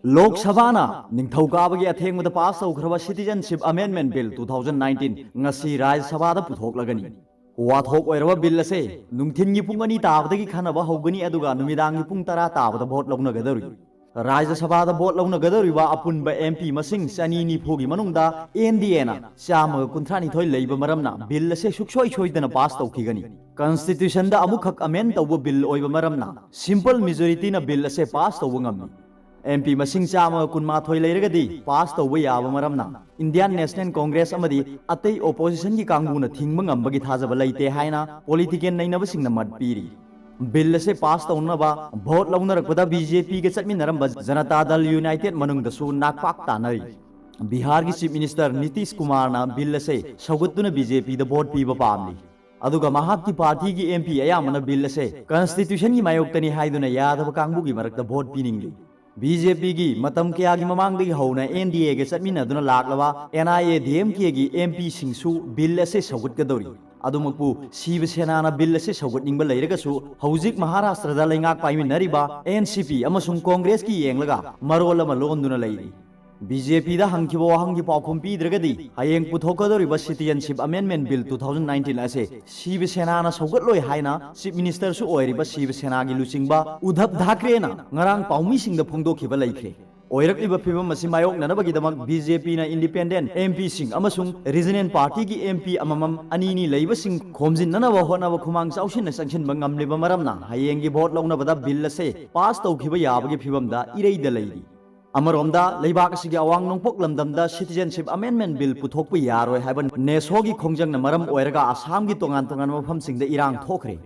लोक सभाना निंगथौकाबगी अथेंगमदा पास तौखरबा citizenship amendment bill 2019 ngasi राज्य सभादा पुथोकलगनी वाथोक ओइरबा bill असे नुंथिनगी पुंग अनि ताबदगी खनबा हौगनी अदुगा नुमिदांगी पुंग 10 ताबदा भोट लौनगदरुई राज्य सभादा भोट लौनगदरुइबा अपुनबा एमपी मसिंग चनी निफुगी मनुंगदा एनडीए ना चामग कुंथ्रानिथोय लेइबा मरमना बिल असे सुक्सोय सोइदना पास तौखिगनी कॉन्स्टिट्यूशन दा अमुखक अमेंड तौबा बिल ओइबा मरमना सिंपल मेजॉरिटी ना बिल असे पास तौबा ngami MP masing chama kunmathoi leiragadi pass tawba yaba maramna Indian National Congress amadi atei opposition gi kanguna thingba ngambagi thajaba leite haina political nainabasingna mat piri bill se pass tawnaba vote launarakpada BJP ge chatminaramba Janata Dal United manungda su nakpak tanari Bihar gi Chief Minister Nitish Kumar na bill se saugutuna BJP da vote piba pamli aduga mahakki party gi MP ayamana bill se constitution gi mayoktani haiduna yadaba kangbu gi marakta vote piningli BJP की मतम के आगे ममांग दगी होना NDA के चटमिनदुना लाक्लवा NIA DMK की MP सिंगसु bill से सौगटगदौरी अदुमकपु शिव सेना bill से सौगटनिंग लेरगसु हौजिक महाराष्ट्र लेंगाक पाइमिनरिबा NCP अमसुंग कांग्रेस की येंगलगा मरोल अमा लोंदुना लेरी BJP दा हंगिबो वहांगी पाउखुम पीद्रगदी हयेंग पुथोकदौरिबा सिटीजनशिप अमेंडमेंट बिल 2019 असे शिव सेना सौगटलोय हाइना चीफ मिनिस्टर सु ओइरिबा शिव सेना गी लुचिंगबा उद्धव ठाकरे ना ngarang पाउमी सिंग दा फोंगदोखिबा लेख्रे ओइरकलिबा फिबम मसि मायोक ननबगीदमक BJP ना इंडिपेंडेंट MP सिंग अमसुंग रीजनल पार्टी की MP अममम अनीनी लेइबा सिंग खोमजिन ननबा होनबा खुमांग चाउसिन संगसिनबा ngamलिबा मरमना हयेंगी भोट लौनबदा बिल असे पास तौखिबा याबगी फिबमदा इरेइदा लेइरी अमरोमदा लेबाक सिगी अवांग नोंपोक लमदमदा सिटीजनशिप अमेंडमेंट बिल पुथोकप यारोय हाइबन नेसोगी खोंजंगना मरम ओइरगा आसाम गी तोंगान तोंगान मफमसिंगदा इरांग थोखरे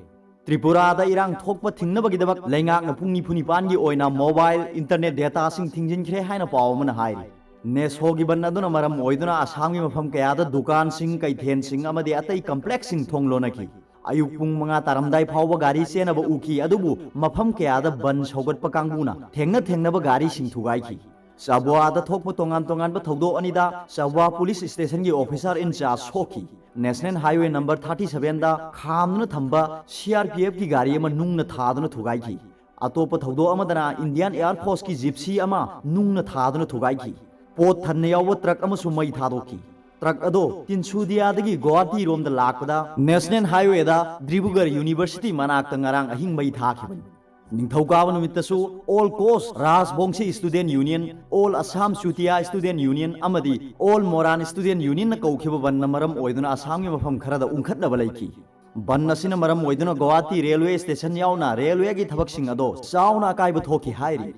त्रिपुरा दा इरांग थोकप थिंगनबगीदबक लेंगाकना पुंगनि फुनिपानगी ओइना मोबाइल इंटरनेट डेटा सिंग थिंगजिनख्रे हाइना पावमना हाइरि नेसोगी बन्नदुना मरम ओइदुना आसाम गी मफम कयादा दुकान सिंग कैथेन सिंग अमदि अतै कम्प्लेक्स सिंग थोंगलोनकी अयुक पुंग मंगा तारमदाई फावबा गाड़ी सेनब उकी अदुबु मफम कयादा बन सौगटप कांगुना थेंगनब गाड़ी सिंग थुगाइखी Sabwa da thokpa tongan tongan ba thogdo anida Sabwa police station gi officer in charge soki National Highway number 37 da khamna thamba CRPF ki gari ama nungna thaduna thugai ki atopa thogdo amadana Indian Air Force ki gypsy ama nungna thaduna thugai ki pot thanne yawa truck ama sumai thadoki truck ado Tinsudia dagi Guwahati rom da lakpada National Highway da Dibrugarh University manakta ngarang ahing mai thakibani निंगथौकाबा नुमित्तसु all Koch Rajbongshi student union all Assam Chutia student union अमदी all Moran student union न कौखिबा बन्न मरम ओइदुना असम गी मफम खरदा उंखतनबा लेखि बन्न सिना मरम ओइदुना गुवाहाटी रेलवे स्टेशन यावना रेलवे गी थबकसिंग अदो चावना काइबा थोखि हाइरि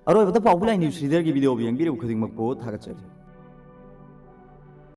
अरोइबता पाउबुलाइ न्यूज रीडर गी वीडियो बियंग बिरु खुदिंग मकपो थागचरि